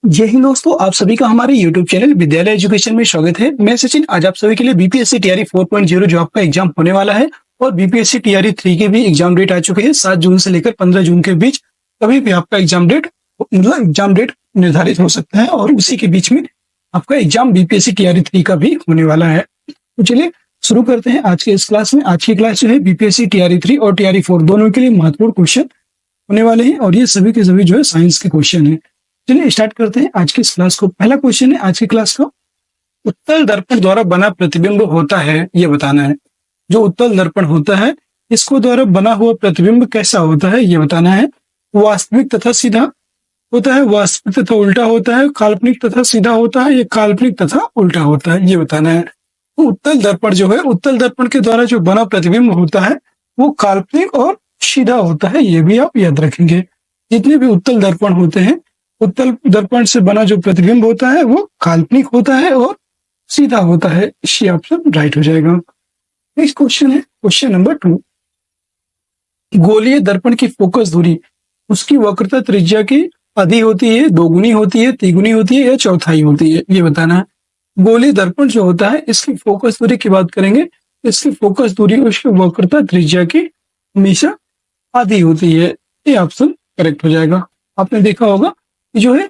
जय हिंद दोस्तों, आप सभी का हमारे YouTube चैनल विद्यालय एजुकेशन में स्वागत है। मैं सचिन आज आप सभी के लिए बीपीएससी टीआरई 4.0 जो आपका एग्जाम होने वाला है और बीपीएससी टीआरई 3 के भी एग्जाम डेट आ चुके हैं। 7 जून से लेकर 15 जून के बीच कभी भी आपका एग्जाम डेट निर्धारित हो सकता है और उसी के बीच में आपका एग्जाम बीपीएससी टीआरई 3 का भी होने वाला है। तो चलिए शुरू करते हैं आज के इस क्लास में। आज की क्लास जो है बीपीएससी टीआरई 3 और टीआरई 4 दोनों के लिए महत्वपूर्ण क्वेश्चन होने वाले हैं और ये सभी के सभी जो है साइंस के क्वेश्चन है। चलिए स्टार्ट करते हैं आज की इस क्लास को। पहला क्वेश्चन है आज की क्लास का, उत्तल दर्पण द्वारा बना प्रतिबिंब होता है, ये बताना है। जो उत्तल दर्पण होता है इसको द्वारा बना हुआ प्रतिबिंब कैसा होता है ये बताना है। वास्तविक तथा सीधा होता है, वास्तविक तथा उल्टा होता है, काल्पनिक तथा सीधा होता है, ये काल्पनिक तथा उल्टा होता है, ये बताना है। तो उत्तल दर्पण जो है, उत्तल दर्पण के द्वारा जो बना प्रतिबिंब होता है वो काल्पनिक और सीधा होता है, ये भी आप याद रखेंगे। जितने भी उत्तल दर्पण होते हैं, उत्तल दर्पण से बना जो प्रतिबिंब होता है वो काल्पनिक होता है और सीधा होता है। ये ऑप्शन राइट हो जाएगा। नेक्स्ट क्वेश्चन है क्वेश्चन नंबर 2। गोलीय दर्पण की फोकस दूरी उसकी वक्रता त्रिज्या की आधी होती है, दोगुनी होती है, तिगुनी होती है या चौथाई होती है, ये बताना है। गोलीय दर्पण जो होता है इसकी फोकस दूरी की बात करेंगे, इसकी फोकस दूरी उसकी वक्रता त्रिज्या की हमेशा आधी होती है, ये ऑप्शन करेक्ट हो जाएगा। आपने देखा होगा जो है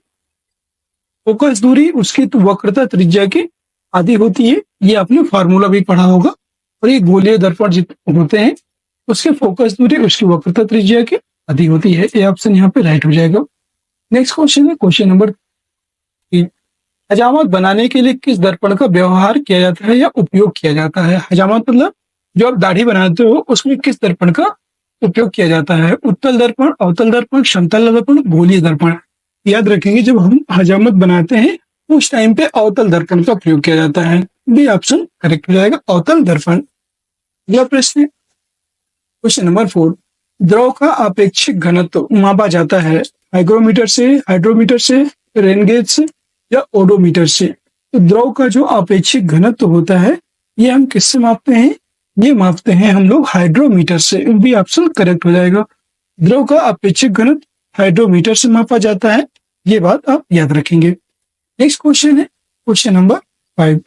फोकस दूरी उसकी तो वक्रता त्रिज्या की आधी होती है, ये आपने फार्मूला भी पढ़ा होगा। और ये गोलीय दर्पण जितने होते हैं उसके फोकस दूरी उसकी वक्रता त्रिज्या की आधी होती है, ये ऑप्शन यहाँ पे राइट हो जाएगा। नेक्स्ट क्वेश्चन है क्वेश्चन नंबर 3। हजामत बनाने के लिए किस दर्पण का व्यवहार किया जाता है या उपयोग किया जाता है? हजामत मतलब जो आप दाढ़ी बनाते हो उसमें किस दर्पण का उपयोग किया जाता है? उत्तल दर्पण, अवतल दर्पण, समतल दर्पण, गोलीय दर्पण। याद रखेंगे जब हम हजामत बनाते हैं उस टाइम पे अवतल दर्पण का प्रयोग किया जाता है, बी ऑप्शन करेक्ट हो जाएगा, अवतल दर्पण। अगला प्रश्न है क्वेश्चन नंबर 4। द्रव का आपेक्षिक घनत्व मापा जाता है हाइग्रोमीटर से, हाइड्रोमीटर से, रेनगेज से या ओडोमीटर से। तो द्रव का जो आपेक्षिक घनत्व होता है ये हम किससे मापते हैं? ये मापते हैं हम लोग हाइड्रोमीटर से, बी ऑप्शन करेक्ट हो जाएगा। द्रव का आपेक्षिक घनत्व हाइड्रोमीटर से मापा जाता है, ये बात आप याद रखेंगे। नेक्स्ट क्वेश्चन है क्वेश्चन नंबर 5।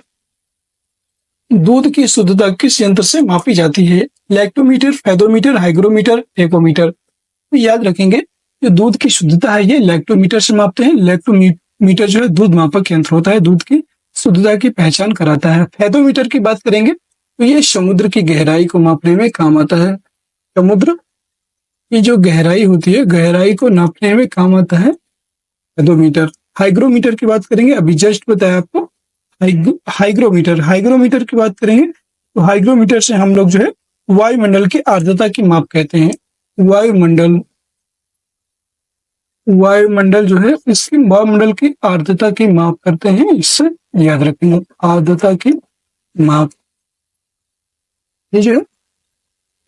दूध की शुद्धता किस यंत्र से मापी जाती है? Lactometer, fathometer, hygrometer, tachometer. तो याद रखेंगे जो दूध की शुद्धता है ये लैक्टोमीटर से मापते हैं। लैक्टोमीटर जो है दूध मापक यंत्र होता है, दूध की शुद्धता की पहचान कराता है। फेदोमीटर की बात करेंगे तो ये समुद्र की गहराई को मापने में काम आता है। समुद्र की जो गहराई होती है, गहराई को नापने में काम आता है फेदोमीटर। हाइग्रोमीटर की बात करेंगे, अभी जस्ट बताया आपको हाइग्रोमीटर। हाइग्रोमीटर की बात करेंगे तो हाइग्रोमीटर से हम लोग जो है वायुमंडल की आर्द्रता की माप कहते हैं। वायुमंडल जो है इसकी वायुमंडल की आर्द्रता की माप करते हैं, इससे याद रखेंगे आर्द्रता की माप ये जो है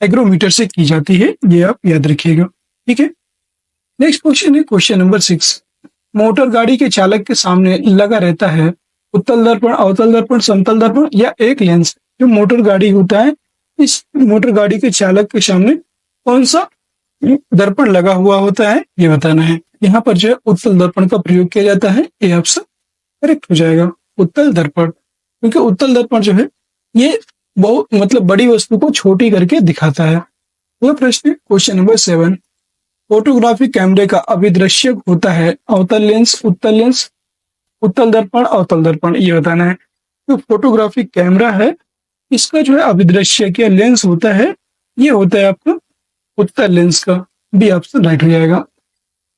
हाइग्रोमीटर से की जाती है, ये आप याद रखिएगा, ठीक है। नेक्स्ट क्वेश्चन है क्वेश्चन नंबर 6। मोटर गाड़ी के चालक के सामने लगा रहता है उत्तल दर्पण, अवतल दर्पण, समतल दर्पण या एक लेंस। जो मोटर गाड़ी होता है इस मोटर गाड़ी के चालक के सामने कौन सा दर्पण लगा हुआ होता है ये बताना है। यहाँ पर जो है उत्तल दर्पण का प्रयोग किया जाता है, ये ऑप्शन करेक्ट हो जाएगा, उत्तल दर्पण। क्योंकि उत्तल दर्पण जो है ये बहुत मतलब बड़ी वस्तु को छोटी करके दिखाता है। यह प्रश्न क्वेश्चन नंबर 7। फोटोग्राफी कैमरे का अभिदृश्य होता है अवतल लेंस, उत्तल लेंस, उत्तल दर्पण, अवतल दर्पण, ये बताना है। जो फोटोग्राफी कैमरा है इसका जो है अभिदृश्य क्या लेंस होता है, ये होता है आपका उत्तल लेंस का, बी ऑप्शन राइट हो जाएगा।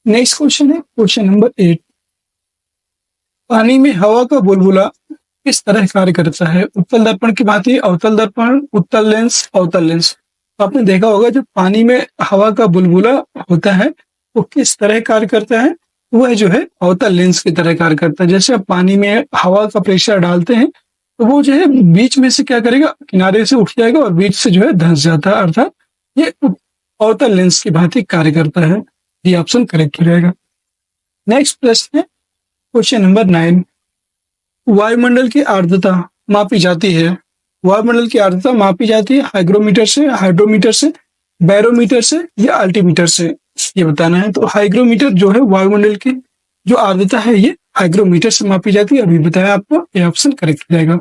नेक्स्ट क्वेश्चन है क्वेश्चन नंबर 8। पानी में हवा का बुलबुला किस तरह कार्य करता है? उत्तल दर्पण की भांति, अवतल दर्पण, उत्तल लेंस, अवतल लेंस। आपने देखा होगा जब पानी में हवा का बुलबुला होता है वो किस तरह कार्य करता है? वह जो है अवतल लेंस की तरह कार्य करता है। जैसे आप पानी में हवा का प्रेशर डालते हैं तो वो जो है बीच में से क्या करेगा, किनारे से उठ जाएगा और बीच से जो है धंस जाता है, अर्थात ये अवतल लेंस की भांति कार्य करता है, ये ऑप्शन करेक्ट हो जाएगा। नेक्स्ट प्रश्न है क्वेश्चन नंबर 9। वायुमंडल की आर्द्रता मापी जाती है, वायुमंडल की आर्द्रता मापी जाती है हाइग्रोमीटर से, हाइड्रोमीटर से, बैरोमीटर से या अल्टीमीटर से, ये बताना है। तो हाइग्रोमीटर जो है वायुमंडल की जो आर्द्रता है ये हाइग्रोमीटर से मापी जाती है, अभी बताया आपको, ये ऑप्शन करेक्ट हो जाएगा।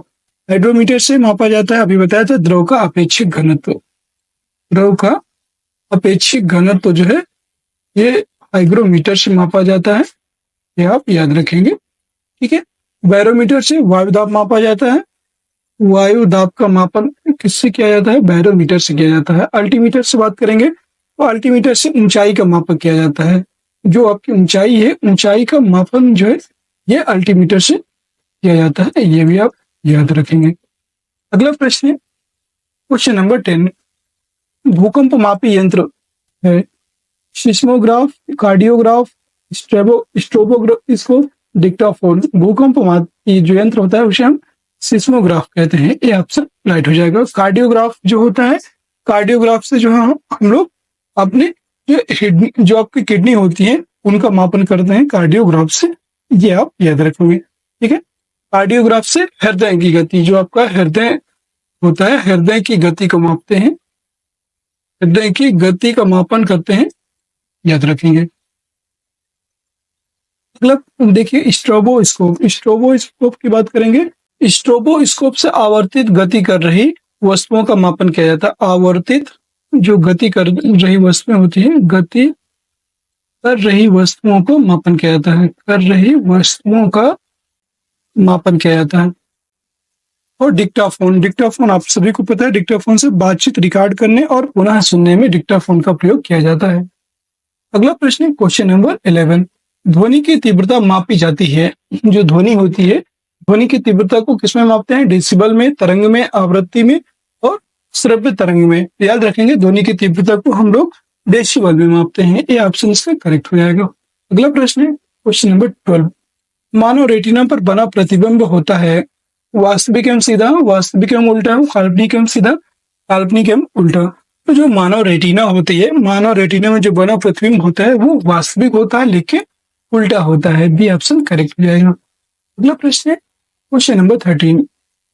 हाइड्रोमीटर से मापा जाता है, अभी बताया था, द्रव का अपेक्षिक घनत्व। द्रव का अपेक्षिक घनत्व जो है ये हाइग्रोमीटर से मापा जाता है, ये आप याद रखेंगे। ठीक है। बैरोमीटर से वायु दाब मापा जाता है। वायु दाब का मापन किससे किया जाता है? बैरोमीटर से किया जाता है। अल्टीमीटर से बात करेंगे तो अल्टीमीटर से ऊंचाई का मापन किया जाता है। जो आपकी ऊंचाई है, ऊंचाई का मापन जो है ये अल्टीमीटर से किया जाता है, ये भी आप याद रखेंगे। अगला प्रश्न है क्वेश्चन नंबर 10। भूकंप मापी यंत्र है सिस्मोग्राफ, कार्डियोग्राफ, स्ट्रोबोस्कोप, डिक्टाफोन। भूकंप मापी जो यंत्र होता है उसे हम सिस्मोग्राफ कहते हैं, ये ऑप्शन राइट हो जाएगा। कार्डियोग्राफ जो होता है, कार्डियोग्राफ से जो है हम लोग अपने जो आपकी किडनी होती है उनका मापन करते हैं कार्डियोग्राफ से, ये आप याद रखोगे। ठीक है। कार्डियोग्राफ से हृदय की गति, जो आपका हृदय होता है, हृदय की गति को मापते हैं, हृदय की गति का मापन करते हैं, याद रखेंगे। मतलब देखिए स्ट्रोबोस्कोप, स्ट्रोबोस्कोप की बात करेंगे। स्ट्रोबोस्कोप से आवर्तित गति कर रही वस्तुओं का मापन किया जाता है। आवर्तित जो गति कर रही वस्तुएं होती है, गति कर रही वस्तुओं को मापन किया जाता है, कर रही वस्तुओं का मापन किया जाता है। और डिक्टाफोन, डिक्टाफोन आप सभी को पता है, डिक्टाफोन से बातचीत रिकॉर्ड करने और पुनः सुनने में डिक्टाफोन का प्रयोग किया जाता है। अगला प्रश्न है क्वेश्चन नंबर 11। ध्वनि की तीव्रता मापी जाती है। जो ध्वनि होती है, ध्वनि की तीव्रता को किसमें मापते हैं? डेसिबल में, तरंग में, आवृत्ति में और श्रव्य तरंग में। याद रखेंगे ध्वनि की तीव्रता को हम लोग डेसिबल में मापते हैं, ये ऑप्शन इसका करेक्ट हो जाएगा। अगला प्रश्न है क्वेश्चन नंबर 12। मानव रेटिना पर बना प्रतिबिंब होता है वास्तविक एवं सीधा, वास्तविक एवं उल्टा, काल्पनिक एवं सीधा, काल्पनिक एवं उल्टा। तो जो मानव रेटिना होती है, मानव रेटिना में जो बना प्रतिबिंब होता है वो वास्तविक होता है लेकिन उल्टा होता है, बी ऑप्शन करेक्ट हो जाएगा। अगला प्रश्न है क्वेश्चन नंबर 13।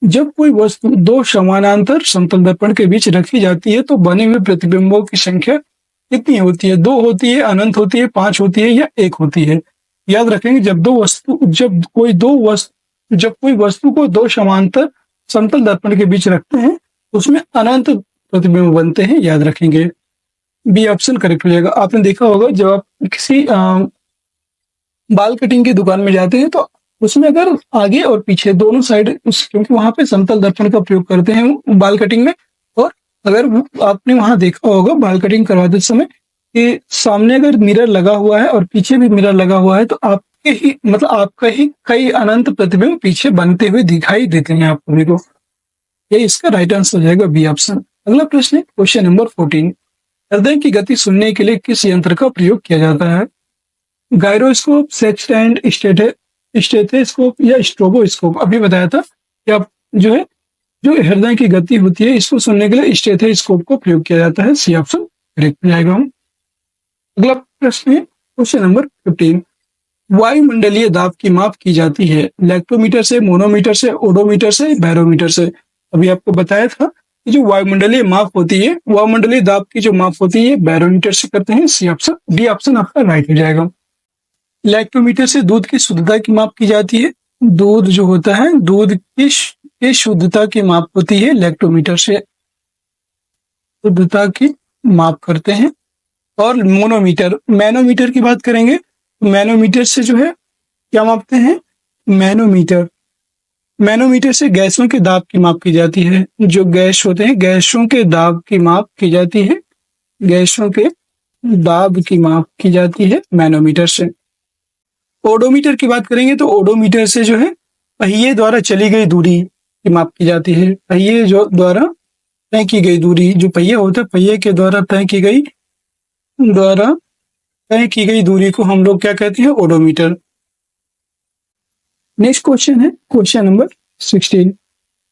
जब कोई वस्तु दो समानांतर समतल दर्पण के बीच रखी जाती है तो बने हुए प्रतिबिंबों की संख्या कितनी होती है? 2 होती है, अनंत होती है, 5 होती है या 1 होती है? याद रखेंगे जब कोई वस्तु को दो समांतर समतल दर्पण के बीच रखते हैं उसमें अनंत प्रतिबिंब बनते हैं, याद रखेंगे। बी ऑप्शन करेक्ट हो जाएगा। आपने देखा होगा जब आप किसी बाल कटिंग की दुकान में जाते हैं तो उसमें अगर आगे और पीछे दोनों साइड, क्योंकि वहां पे समतल दर्पण का प्रयोग करते हैं बाल कटिंग में, और अगर आपने वहां देखा होगा बाल कटिंग करवाते समय कि सामने अगर मिरर लगा हुआ है और पीछे भी मिरर लगा हुआ है तो आपका ही कई अनंत प्रतिबिंब पीछे बनते हुए दिखाई देते हैं आप सभी को। ये इसका राइट आंसर हो जाएगा, बी ऑप्शन। अगला प्रश्न है क्वेश्चन नंबर 14। हृदय की गति सुनने के लिए किस यंत्र का प्रयोग किया जाता है? गायरोस्कोप, सेक्सटेंट, स्टेथोस्कोप या स्ट्रोबोस्कोप। अभी बताया था कि आप जो हृदय की गति होती है इसको सुनने के लिए स्टेथोस्कोप को प्रयोग किया जाता है, सी ऑप्शन करेक्ट हो जाएगा। अगला प्रश्न है क्वेश्चन नंबर 15। वायुमंडलीय दाब की माप की जाती है लैक्टोमीटर से, मोनोमीटर से, ओडोमीटर से, बैरोमीटर से। अभी आपको बताया था कि जो वायुमंडलीय माप होती है, वायुमंडलीय दाब की जो माप होती है बैरोमीटर से करते हैं, सी ऑप्शन, डी ऑप्शन आपका राइट हो जाएगा। लैक्टोमीटर से दूध की शुद्धता की माप की जाती है। दूध जो होता है, दूध की शुद्धता की माप होती है लैक्टोमीटर से, शुद्धता की माप करते हैं। और मैनोमीटर की बात करेंगे, मैनोमीटर से जो है क्या मापते हैं? मैनोमीटर से गैसों के दाब की माप की जाती है। जो गैस होते हैं, गैसों के दाब की माप की जाती है, गैसों के दाब की माप की जाती है मैनोमीटर से। ओडोमीटर की बात करेंगे तो ओडोमीटर से जो है पहिए द्वारा चली गई दूरी की माप की जाती है। पहिए जो द्वारा तय की गई दूरी, जो पहिया होता है पहिए के द्वारा तय की गई दूरी को हम लोग क्या कहते हैं? ओडोमीटर। नेक्स्ट क्वेश्चन है क्वेश्चन नंबर 16।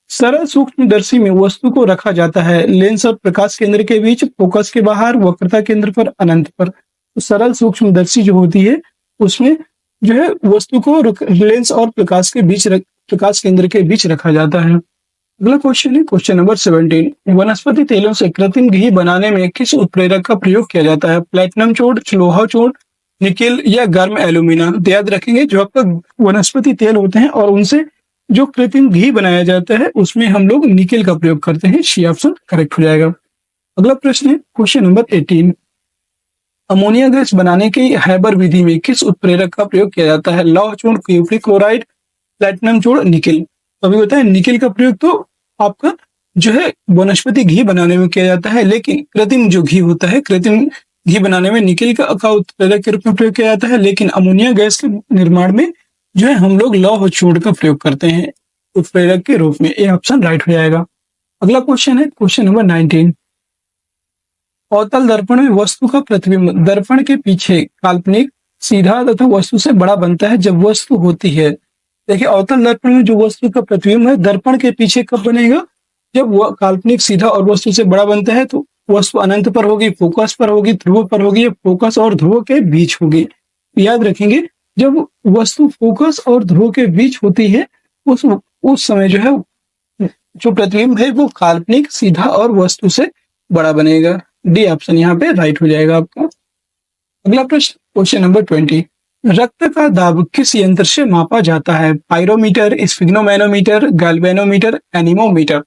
सरल सूक्ष्मदर्शी में वस्तु को रखा जाता है लेंस और प्रकाश केंद्र के बीच, फोकस के बाहर, वक्रता केंद्र पर, अनंत पर। तो सरल सूक्ष्मदर्शी जो होती है उसमें जो है वस्तु को लेंस और प्रकाश केंद्र के बीच रखा जाता है। अगला क्वेश्चन है क्वेश्चन नंबर 17। वनस्पति तेलों से कृत्रिम घी बनाने में किस उत्प्रेरक का प्रयोग किया जाता है? प्लेटिनम चूर्ण, लोहा चूर्ण, निकेल या गर्म एल्यूमिना। तो याद रखेंगे जो आपका वनस्पति तेल होते हैं और उनसे जो कृत्रिम घी बनाया जाता है उसमें हम लोग निकेल का प्रयोग करते हैं। सी ऑप्शन करेक्ट हो जाएगा। अगला प्रश्न है क्वेश्चन नंबर 18। अमोनिया गैस बनाने की हैबर विधि में किस उत्प्रेरक का प्रयोग किया जाता है? लौह चूर्ण, क्यूप्रिक क्लोराइड, प्लेटिनम चूर्ण, निकेल। तो अभी बताएं निकेल का प्रयोग तो आपका जो है वनस्पति घी बनाने में किया जाता है, लेकिन कृत्रिम जो घी होता है, कृत्रिम घी बनाने में निकेल का उत्प्रेरक के रूप में प्रयोग किया जाता है, लेकिन अमोनिया गैस के निर्माण में जो है हम लोग लौह चूर्ण का प्रयोग करते हैं उत्प्रेरक के रूप में। ये ऑप्शन राइट हो जाएगा। अगला क्वेश्चन है क्वेश्चन नंबर 19। अवतल दर्पण में वस्तु का प्रतिबिंब दर्पण के पीछे काल्पनिक, सीधा तथा वस्तु से बड़ा बनता है जब वस्तु होती है। देखिए अवतल दर्पण में जो वस्तु का प्रतिबिंब है दर्पण के पीछे कब बनेगा? जब वह काल्पनिक, सीधा और वस्तु से बड़ा बनता है। तो वस्तु अनंत पर होगी, फोकस पर होगी, ध्रुव पर होगी, या फोकस और ध्रुव के बीच होगी। याद रखेंगे जब वस्तु फोकस और ध्रुव के बीच होती है उस समय जो है जो प्रतिबिंब है वो काल्पनिक, सीधा और वस्तु से बड़ा बनेगा। डी ऑप्शन यहाँ पे राइट हो जाएगा आपका। अगला प्रश्न क्वेश्चन नंबर 20। रक्त का दाब किस यंत्र से मापा जाता है? Pyrometer, sphygmomanometer, galvanometer, anemometer.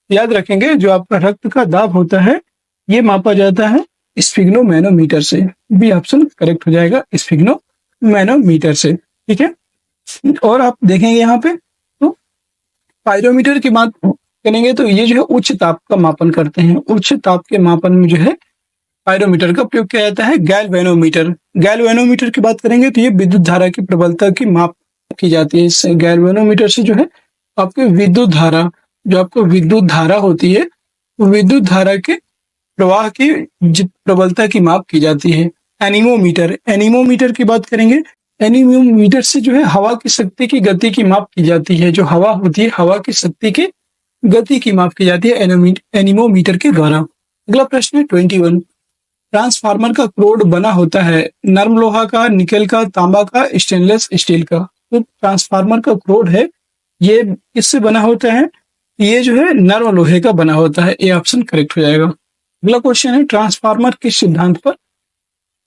याद रखेंगे जो आपका रक्त का दाब होता है ये मापा जाता है स्फिग्नोमैनोमीटर से। बी ऑप्शन करेक्ट हो जाएगा, स्फिग्नोमैनोमीटर से। ठीक है, और आप देखेंगे यहाँ पे तो पायरोमीटर की बात करेंगे तो ये जो है उच्च ताप का मापन करते हैं। उच्च ताप के मापन में जो है पायरोमीटर का प्रयोग किया जाता है। गैल्वेनोमीटर की बात करेंगे तो ये विद्युत धारा की प्रबलता की माप की जाती है। इससे गैल्वेनोमीटर से जो है आपके विद्युत धारा, जो आपको विद्युत धारा होती है वो विद्युत धारा के प्रवाह की प्रबलता की माप की जाती है। एनीमोमीटर की बात करेंगे, एनीमोमीटर से जो है हवा की शक्ति की गति की माप की जाती है। जो हवा होती है हवा की शक्ति की गति की माप की जाती है एनीमोमीटर के द्वारा। अगला प्रश्न है 21। ट्रांसफार्मर का क्रोड बना होता है नर्म लोहा का, निकेल का, तांबा का, स्टेनलेस स्टील का। तो ट्रांसफार्मर का क्रोड है ये किससे बना होता है? ये जो है नर्म लोहे का बना होता है। ये ऑप्शन करेक्ट हो जाएगा। अगला क्वेश्चन है ट्रांसफार्मर किस सिद्धांत पर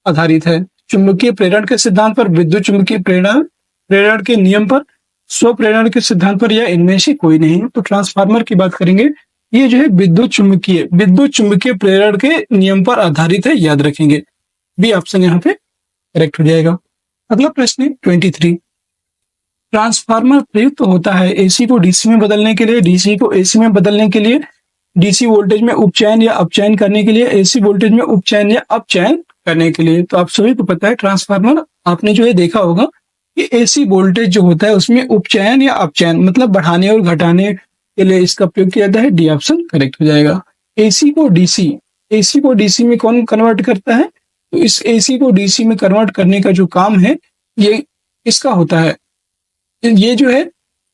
आधारित है? चुंबकीय प्रेरण के सिद्धांत पर, विद्युत चुंबकीय प्रेरण के नियम पर, स्व प्रेरण के सिद्धांत पर, या इनमें से कोई नहीं। तो ट्रांसफार्मर की बात करेंगे ये जो है विद्युत चुंबकीय प्रेरण के नियम पर आधारित है। याद रखेंगे, बी ऑप्शन यहाँ पे करेक्ट हो जाएगा। अगला प्रश्न है 23। ट्रांसफार्मर प्रयुक्त होता है एसी को डीसी में बदलने के लिए, डीसी को एसी में बदलने के लिए, डीसी वोल्टेज में उपचयन या अपचयन करने के लिए, एसी वोल्टेज में उपचयन या अपचयन करने के लिए। तो आप सभी को पता है ट्रांसफार्मर आपने जो है देखा होगा कि एसी वोल्टेज जो होता है उसमें उपचयन या अपचयन मतलब बढ़ाने और घटाने के लिए इसका प्रयोग किया जाता है। डी ऑप्शन करेक्ट हो जाएगा। एसी को डीसी में कौन कन्वर्ट करता है? तो इस एसी को डीसी में कन्वर्ट करने का जो काम है ये इसका होता है। ये जो है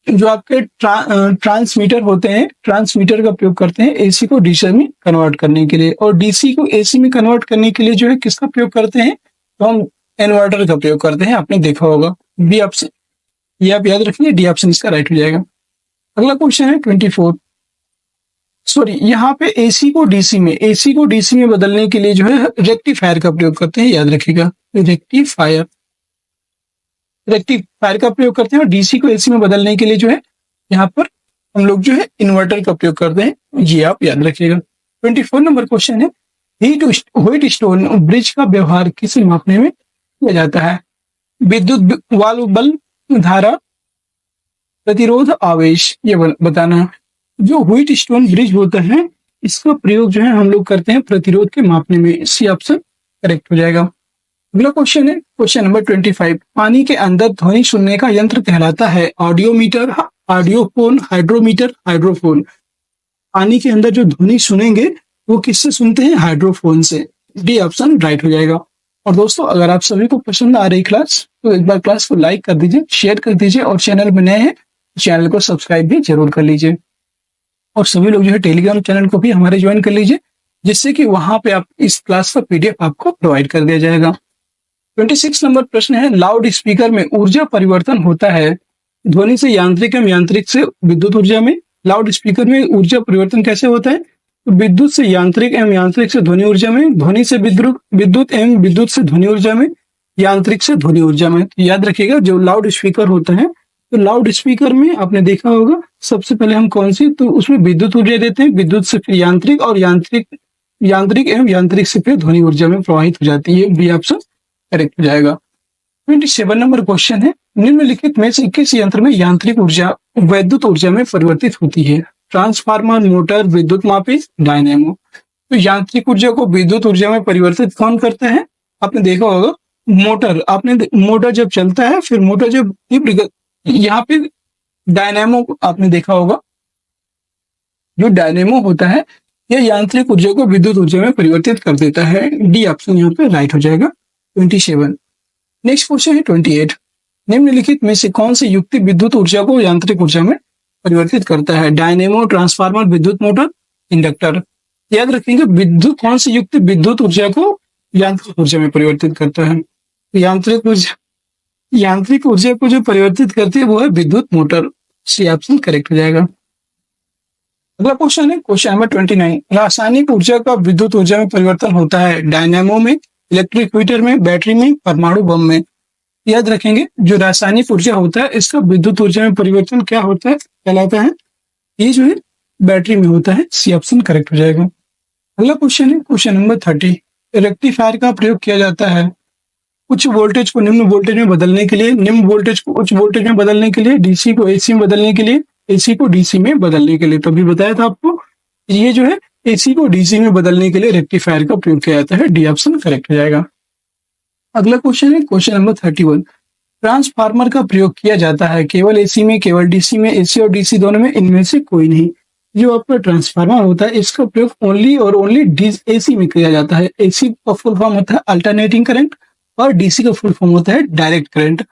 जो आपके ट्रांसमीटर होते हैं, ट्रांसमीटर का प्रयोग करते हैं एसी को डीसी में कन्वर्ट करने के लिए, और डीसी को एसी में कन्वर्ट करने के लिए जो है किसका प्रयोग करते हैं? तो हम इन्वर्टर का प्रयोग करते हैं, आपने देखा होगा। बी ऑप्शन ये आप याद रखिए, डी ऑप्शन इसका राइट हो जाएगा। अगला क्वेश्चन है 24। सॉरी, यहाँ पे एसी को डीसी में बदलने के लिए जो है रेक्टिफायर का प्रयोग करते हैं। याद रखिएगा, रेक्टिफायर का प्रयोग करते हैं, और डीसी को एसी में बदलने के लिए जो है यहाँ पर हम लोग जो है इन्वर्टर का प्रयोग करते हैं। ये आप याद रखिएगा। 24 नंबर क्वेश्चन है व्हीट स्टोन ब्रिज का व्यवहार किसे मापने में किया जाता है? विद्युत वाल्व बल, धारा, प्रतिरोध, आवेश। ये बताना। जो व्हीट स्टोन ब्रिज होता है इसका प्रयोग जो है हम लोग करते हैं प्रतिरोध के मापने में। सी ऑप्शन करेक्ट हो जाएगा। अगला क्वेश्चन है क्वेश्चन नंबर 25। पानी के अंदर ध्वनि सुनने का यंत्र कहलाता है ऑडियोमीटर, ऑडियोफोन, हाइड्रोमीटर, हाइड्रोफोन। पानी के अंदर जो ध्वनि सुनेंगे वो किससे सुनते हैं? हाइड्रोफोन से। डी ऑप्शन राइट हो जाएगा। और दोस्तों अगर आप सभी को पसंद आ रही क्लास तो एक बार क्लास को लाइक कर दीजिए, शेयर कर दीजिए, और चैनल में नए हैं चैनल को सब्सक्राइब भी जरूर कर लीजिए। और सभी लोग जो है टेलीग्राम चैनल को भी हमारे ज्वाइन कर लीजिए, जिससे कि वहां पे आप इस क्लास का पीडीएफ आपको प्रोवाइड कर दिया जाएगा। 26 नंबर प्रश्न है लाउड स्पीकर में ऊर्जा परिवर्तन होता है ध्वनि से यांत्रिक एवं यांत्रिक से विद्युत ऊर्जा में। लाउड स्पीकर में ऊर्जा परिवर्तन कैसे होता है? तो विद्युत से यांत्रिक एवं यांत्रिक से ध्वनि ऊर्जा में, ध्वनि से विद्युत एवं विद्युत से ध्वनि ऊर्जा में, यांत्रिक से ध्वनि ऊर्जा में। तो याद रखिएगा जो लाउड स्पीकर होता है, तो लाउड स्पीकर में आपने देखा होगा सबसे पहले हम कौन सी, तो उसमें विद्युत ऊर्जा देते हैं, विद्युत से फिर यांत्रिक, और यांत्रिक एवं यांत्रिक से फिर ध्वनि ऊर्जा में प्रवाहित हो जाती है। बी ऑप्शन करेक्ट हो जाएगा। 27 नंबर क्वेश्चन है, निम्नलिखित में से किस यंत्र में यांत्रिक ऊर्जा वैद्युत ऊर्जा में परिवर्तित होती है? ट्रांसफार्मर, मोटर, विद्युत मापी, डायनेमो। तो यांत्रिक ऊर्जा को विद्युत ऊर्जा में परिवर्तित कौन करता है? आपने देखा होगा मोटर, मोटर जब चलता है, फिर मोटर जब यहाँ पे डायनेमो आपने देखा होगा, जो डायनेमो होता है यह यांत्रिक ऊर्जा को विद्युत ऊर्जा में परिवर्तित कर देता है। डी ऑप्शन यहाँ पे राइट हो जाएगा। 27। नेक्स्ट क्वेश्चन है 28, निम्नलिखित में से कौन सी युक्ति विद्युत ऊर्जा को यांत्रिक ऊर्जा में परिवर्तित करता है? डायनेमो, ट्रांसफार्मर, विद्युत मोटर, इंडक्टर। याद रखेंगे विद्युत कौन सी युक्ति विद्युत ऊर्जा को यांत्रिक ऊर्जा में परिवर्तित करता है? यांत्रिक ऊर्जा को जो परिवर्तित करती है वो है विद्युत मोटर। सी ऑप्शन करेक्ट हो जाएगा। अगला क्वेश्चन है क्वेश्चन नंबर 29, रासायनिक ऊर्जा का विद्युत ऊर्जा में परिवर्तन होता है डायनेमो में, इलेक्ट्रिक हीटर में, बैटरी में, परमाणु बम में। याद रखेंगे जो रासायनिक ऊर्जा होता है इसका विद्युत ऊर्जा में परिवर्तन क्या होता है, कहलाता है, ये जो है बैटरी में होता है। सी ऑप्शन करेक्ट हो जाएगा। अगला क्वेश्चन है क्वेश्चन नंबर 30, रेक्टिफायर का प्रयोग किया जाता है उच्च वोल्टेज को निम्न वोल्टेज में बदलने के लिए, निम्न वोल्टेज को उच्च वोल्टेज में बदलने के लिए, डीसी को एसी में बदलने के लिए, एसी को डीसी में बदलने के लिए। तो अभी बताया था आपको, ये जो है एसी को डीसी में बदलने के लिए रेक्टिफायर का प्रयोग किया जाता है। डी ऑप्शन करेक्ट हो जाएगा। अगला क्वेश्चन है क्वेश्चन नंबर 31, ट्रांसफार्मर का प्रयोग किया जाता है केवल एसी में, केवल डीसी में, एसी और डीसी दोनों में, इनमें से कोई नहीं। जो आपका ट्रांसफार्मर होता है इसका प्रयोग ओनली और ओनली एसी में किया जाता है। एसी का फुल फॉर्म होता है अल्टरनेटिंग करंट और डीसी का फुल फॉर्म होता है डायरेक्ट करंट।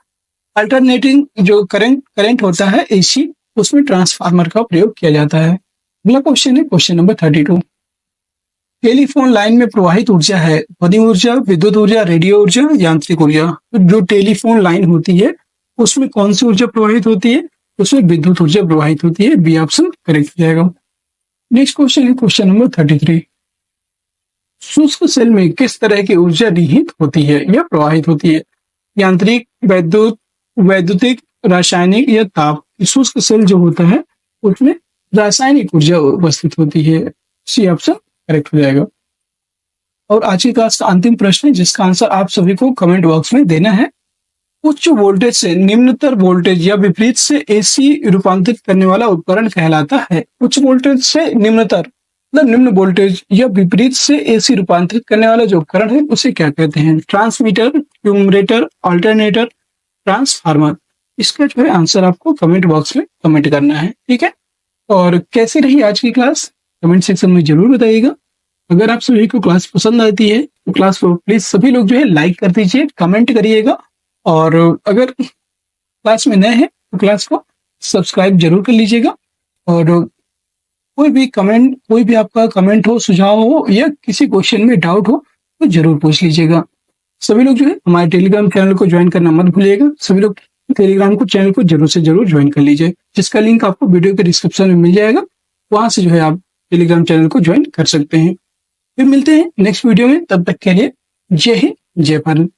अल्टरनेटिंग जो करंट होता है एसी, उसमें ट्रांसफार्मर का प्रयोग किया जाता है। अगला क्वेश्चन है क्वेश्चन नंबर 32, टेलीफोन लाइन में प्रवाहित ऊर्जा है ध्वनि ऊर्जा, विद्युत ऊर्जा, रेडियो ऊर्जा, यांत्रिक ऊर्जा। तो जो टेलीफोन लाइन होती है उसमें कौन सी ऊर्जा प्रवाहित होती है? उसमें विद्युत ऊर्जा प्रवाहित होती है। बी ऑप्शन करेक्ट हो जाएगा। नेक्स्ट क्वेश्चन है क्वेश्चन नंबर 33, शुष्क सेल में किस तरह की ऊर्जा निहित होती है या प्रवाहित होती है? यांत्रिक, वैद्युतिक, रासायनिक या ताप। शुष्क सेल जो होता है उसमें रासायनिक ऊर्जा उपस्थित होती है। सी ऑप्शन करेक्ट हो जाएगा। और आज की क्लास का अंतिम प्रश्न है जिसका आंसर आप सभी को कमेंट बॉक्स में देना है। उच्च वोल्टेज से निम्नतर वोल्टेज या विपरीत से एसी रूपांतरित करने वाला उपकरण कहलाता है। उच्च वोल्टेज से निम्नतर मतलब निम्न वोल्टेज या विपरीत से एसी रूपांतरित करने वाला जो उपकरण है उसे क्या कहते हैं? ट्रांसमीटर, ट्यूमरेटर, अल्टरनेटर, ट्रांसफार्मर। इसका जो है आंसर आपको कमेंट बॉक्स में कमेंट करना है, ठीक है। और कैसी रही आज की क्लास कमेंट सेक्शन में जरूर बताइएगा। अगर आप सभी को क्लास पसंद आती है तो क्लास को प्लीज सभी लोग जो है लाइक कर दीजिए, कमेंट करिएगा, और अगर क्लास में नए हैं तो क्लास को सब्सक्राइब जरूर कर लीजिएगा। और कोई भी आपका कमेंट हो, सुझाव हो या किसी क्वेश्चन में डाउट हो तो जरूर पूछ लीजिएगा। सभी लोग जो है हमारे टेलीग्राम चैनल को ज्वाइन करना मत भूलिएगा। सभी लोग टेलीग्राम चैनल को जरूर से जरूर ज्वाइन कर लीजिए, जिसका लिंक आपको वीडियो के डिस्क्रिप्शन में मिल जाएगा। वहां से जो है आप टेलीग्राम चैनल को ज्वाइन कर सकते हैं। फिर मिलते हैं नेक्स्ट वीडियो में, तब तक के लिए जय हिंद, जय भारत।